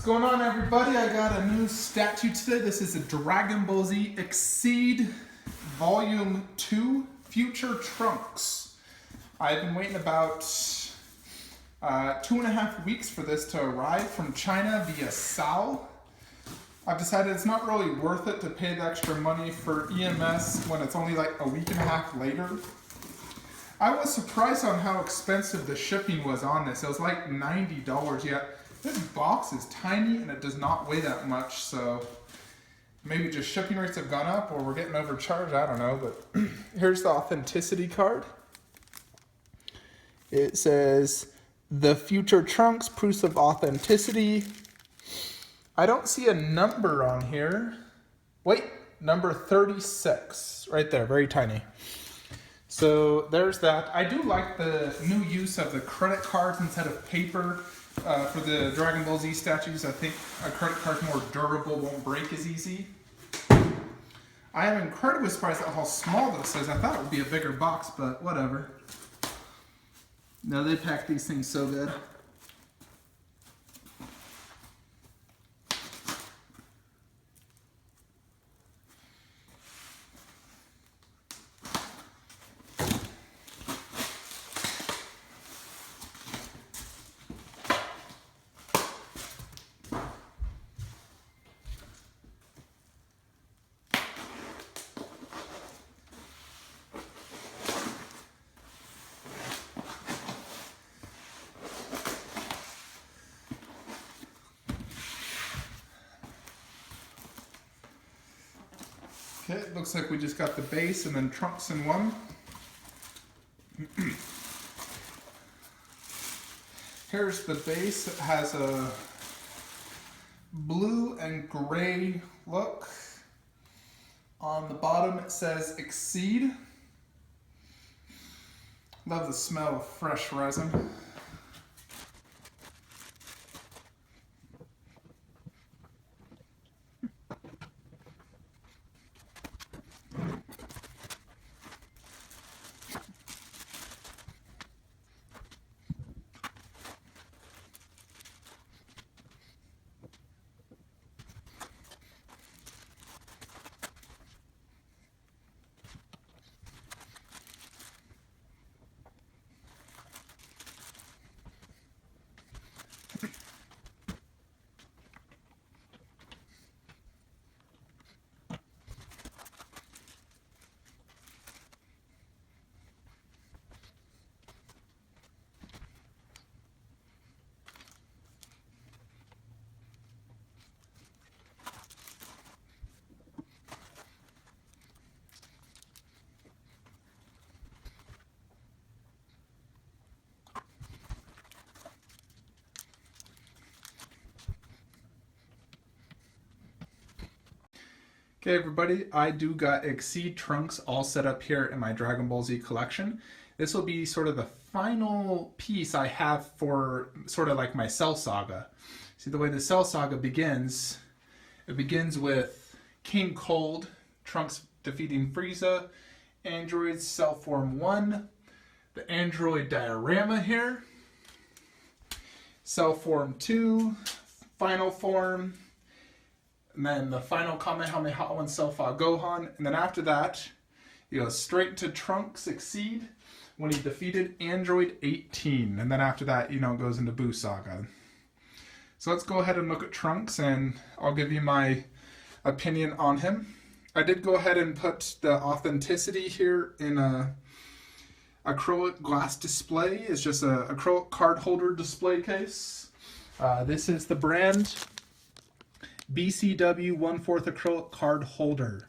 What's going on, everybody? I got a new statue today. This is a Dragon Ball Z Xceed Volume 2 Future Trunks. I've been waiting about 2.5 weeks for this to arrive from China via SAL. I've decided it's not really worth it to pay the extra money for EMS when it's only like a week and a half later. I was surprised on how expensive the shipping was on this. It was like $90, yet this box is tiny and it does not weigh that much, so maybe just shipping rates have gone up or we're getting overcharged, I don't know, but here's the authenticity card. It says, "The Future Trunks, Proofs of Authenticity." I don't see a number on here. Wait, number 36, right there, very tiny. So there's that. I do like the new use of the credit cards instead of paper. For the Dragon Ball Z statues, I think a credit card's more durable, won't break as easy. I am incredibly surprised at how small this is. I thought it would be a bigger box, but whatever. No, they pack these things so good. Okay, it looks like we just got the base and then trunks in one. Here's the base. It has a blue and gray look. On the bottom it says Xceed. Love the smell of fresh resin. Okay, everybody, I do got Xceed trunks all set up here in my Dragon Ball Z collection. This will be sort of the final piece I have for sort of like my Cell Saga. See, the way the Cell Saga begins, it begins with King Cold, Trunks defeating Frieza, Android Cell Form 1, the Android diorama here, Cell Form 2, Final Form, and then the final Kamehameha 1 Cell-Fa Gohan, and then after that, you go straight to Trunks Xceed when he defeated Android 18, and then after that, it goes into Buu Saga. So let's go ahead and look at Trunks, and I'll give you my opinion on him. I did go ahead and put the authenticity here in a acrylic glass display. It's just an acrylic card holder display case. This is the brand BCW 1/4 acrylic card holder.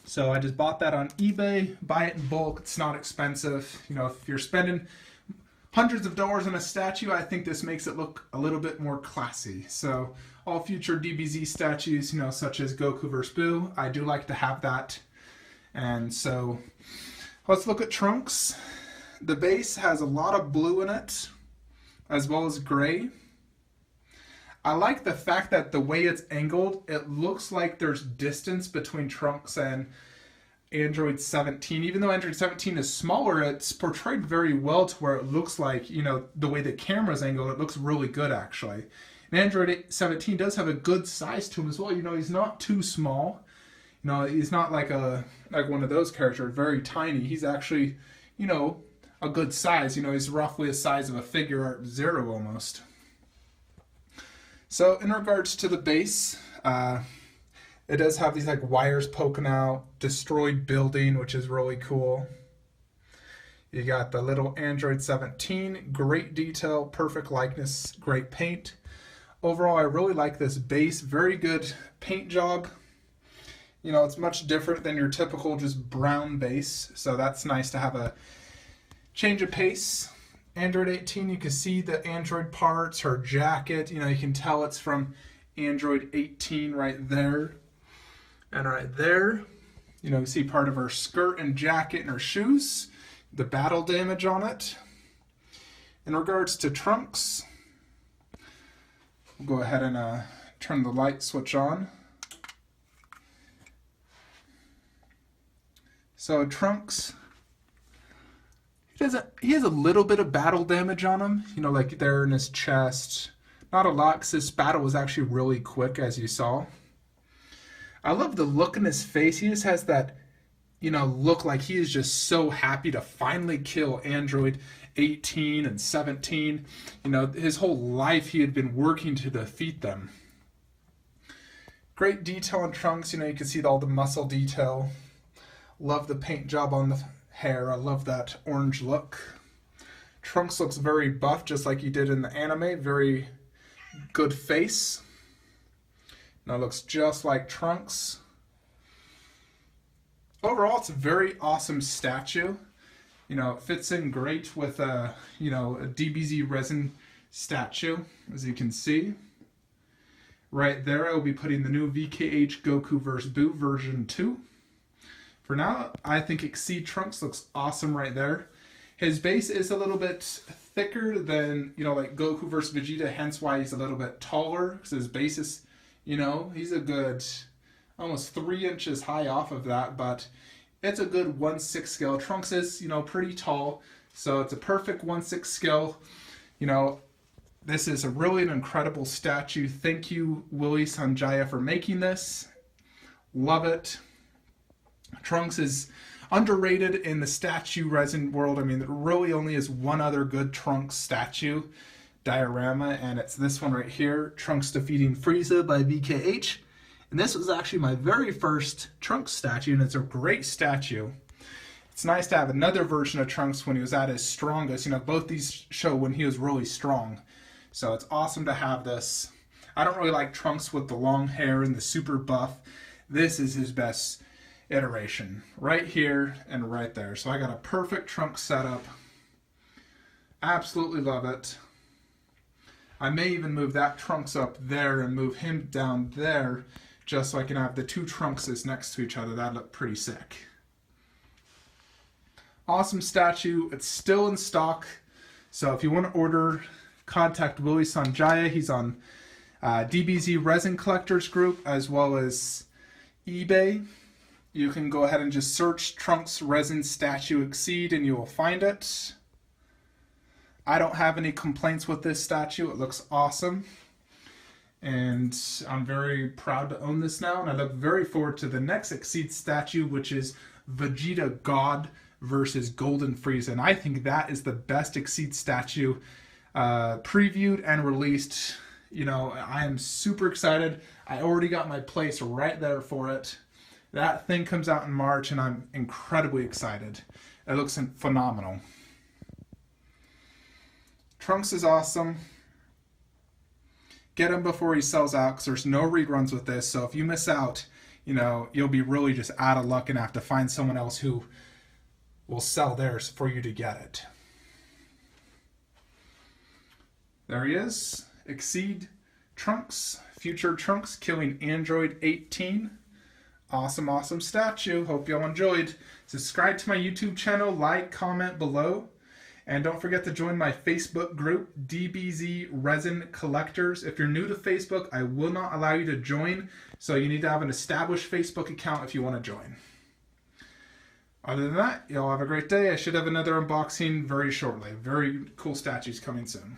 So I just bought that on eBay. Buy it in bulk. It's not expensive. If you're spending hundreds of dollars on a statue, I think this makes it look a little bit more classy. So all future DBZ statues, such as Goku vs. Buu, I do like to have that. And so let's look at Trunks. The base has a lot of blue in it, as well as gray. I like the fact that the way it's angled, it looks like there's distance between Trunks and Android 17. Even though Android 17 is smaller, it's portrayed very well to where it looks like, you know, the way the camera's angled, it looks really good actually. And Android 17 does have a good size to him as well. You know, he's not too small. You know, he's not like one of those characters, very tiny. He's actually, you know, a good size. You know, he's roughly the size of a figure art Zero almost. So in regards to the base, it does have these like wires poking out, destroyed building, which is really cool. You got the little Android 17, great detail, perfect likeness, great paint. Overall, I really like this base, very good paint job. You know, it's much different than your typical just brown base, so that's nice to have a change of pace. Android 18, you can see the Android parts, her jacket, you know, you can tell it's from Android 18 right there. And right there, you know, you see part of her skirt and jacket and her shoes, the battle damage on it. In regards to trunks, we'll go ahead and turn the light switch on. So trunks, he has a little bit of battle damage on him, you know, like there in his chest. Not a lot, because this battle was actually really quick, as you saw. I love the look in his face. He just has that, you know, look like he is just so happy to finally kill Android 18 and 17. You know, his whole life he had been working to defeat them. Great detail on Trunks. You know, you can see all the muscle detail. Love the paint job on the hair. I love that orange look. Trunks looks very buff, just like he did in the anime. Very good face. Now looks just like Trunks. Overall, it's a very awesome statue. You know, it fits in great with a DBZ Resin statue, as you can see. Right there, I will be putting the new VKH Goku vs. Boo version 2. For now, I think Xceed Trunks looks awesome right there. His base is a little bit thicker than, you know, like Goku vs. Vegeta, hence why he's a little bit taller, because his base is, you know, he's a good almost 3 inches high off of that, but it's a good 1/6 scale. Trunks is, you know, pretty tall, so it's a perfect 1/6 scale. You know, this is really an incredible statue. Thank you, Willie Sanjaya, for making this. Love it. Trunks is underrated in the statue resin world. I mean, there really only is one other good Trunks statue diorama, and it's this one right here, Trunks defeating Frieza by VKH. And this was actually my very first Trunks statue, and it's a great statue. It's nice to have another version of Trunks when he was at his strongest. You know, both these show when he was really strong. So it's awesome to have this. I don't really like Trunks with the long hair and the super buff. This is his best iteration. Right here and right there. So I got a perfect Trunks setup. Absolutely love it. I may even move that Trunks up there and move him down there, just so I can have the two Trunkses next to each other. That'd look pretty sick. Awesome statue. It's still in stock. So if you want to order, contact Willie Sanjaya. He's on DBZ Resin Collectors Group as well as eBay. You can go ahead and just search Trunks Resin Statue Xceed and you will find it. I don't have any complaints with this statue. It looks awesome. And I'm very proud to own this now. And I look very forward to the next Xceed statue, which is Vegeta God versus Golden Frieza. And I think that is the best Xceed statue previewed and released. You know, I am super excited. I already got my place right there for it. That thing comes out in March and I'm incredibly excited. It looks phenomenal. Trunks is awesome. Get him before he sells out, because there's no reruns with this. So if you miss out, you know, you'll be really just out of luck and have to find someone else who will sell theirs for you to get it. There he is. Xceed Trunks. Future Trunks killing Android 18. Awesome, awesome statue. Hope y'all enjoyed. Subscribe to my YouTube channel. Like, comment below. And don't forget to join my Facebook group, DBZ Resin Collectors. If you're new to Facebook, I will not allow you to join. So you need to have an established Facebook account if you want to join. Other than that, y'all have a great day. I should have another unboxing very shortly. Very cool statues coming soon.